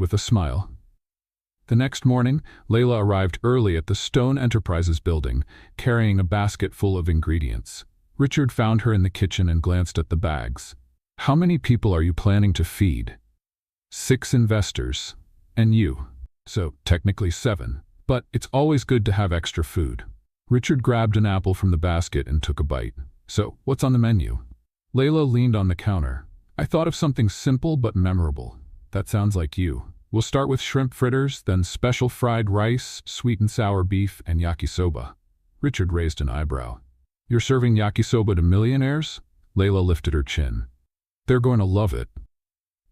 with a smile. The next morning, Layla arrived early at the Stone Enterprises building, carrying a basket full of ingredients. Richard found her in the kitchen and glanced at the bags. "How many people are you planning to feed?" "6 investors. And you. So, technically 7. But it's always good to have extra food." Richard grabbed an apple from the basket and took a bite. "So, what's on the menu?" Layla leaned on the counter. "I thought of something simple but memorable." "That sounds like you." "We'll start with shrimp fritters, then special fried rice, sweet and sour beef, and yakisoba." Richard raised an eyebrow. "You're serving yakisoba to millionaires?" Layla lifted her chin. "They're going to love it."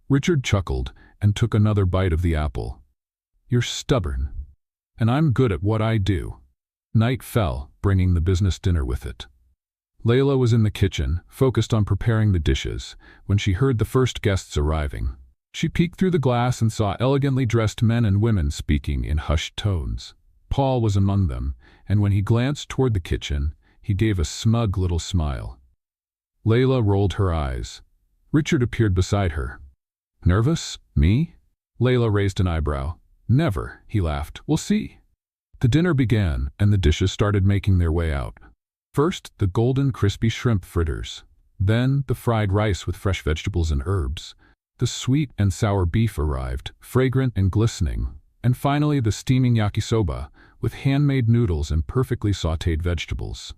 Richard chuckled and took another bite of the apple. "You're stubborn. And I'm good at what I do." Night fell, bringing the business dinner with it. Layla was in the kitchen, focused on preparing the dishes, when she heard the first guests arriving. She peeked through the glass and saw elegantly dressed men and women speaking in hushed tones. Paul was among them, and when he glanced toward the kitchen, he gave a smug little smile. Layla rolled her eyes. Richard appeared beside her. "Nervous? Me?" Layla raised an eyebrow. "Never," he laughed. "We'll see." The dinner began, and the dishes started making their way out. First, the golden, crispy shrimp fritters. Then, the fried rice with fresh vegetables and herbs. The sweet and sour beef arrived, fragrant and glistening. And finally, the steaming yakisoba, with handmade noodles and perfectly sautéed vegetables.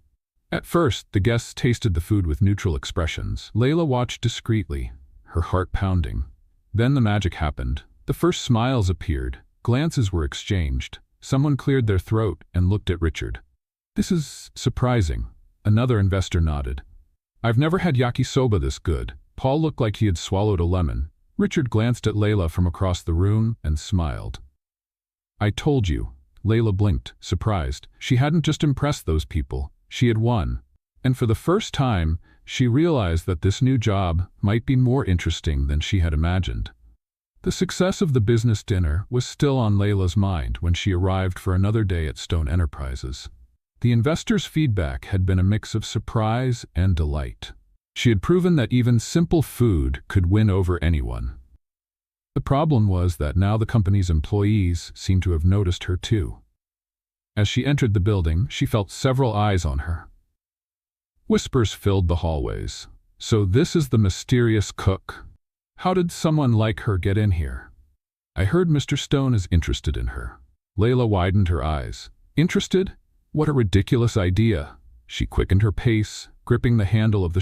At first, the guests tasted the food with neutral expressions. Layla watched discreetly, her heart pounding. Then the magic happened. The first smiles appeared. Glances were exchanged. Someone cleared their throat and looked at Richard. "This is surprising." Another investor nodded. "I've never had yakisoba this good." Paul looked like he had swallowed a lemon. Richard glanced at Layla from across the room and smiled. "I told you." Layla blinked, surprised. She hadn't just impressed those people. She had won. And for the first time, she realized that this new job might be more interesting than she had imagined. The success of the business dinner was still on Layla's mind when she arrived for another day at Stone Enterprises. The investors' feedback had been a mix of surprise and delight. She had proven that even simple food could win over anyone. The problem was that now the company's employees seemed to have noticed her too. As she entered the building, she felt several eyes on her. Whispers filled the hallways. "So this is the mysterious cook. How did someone like her get in here? I heard Mr. Stone is interested in her." Layla widened her eyes. "Interested? What a ridiculous idea." She quickened her pace, gripping the handle of the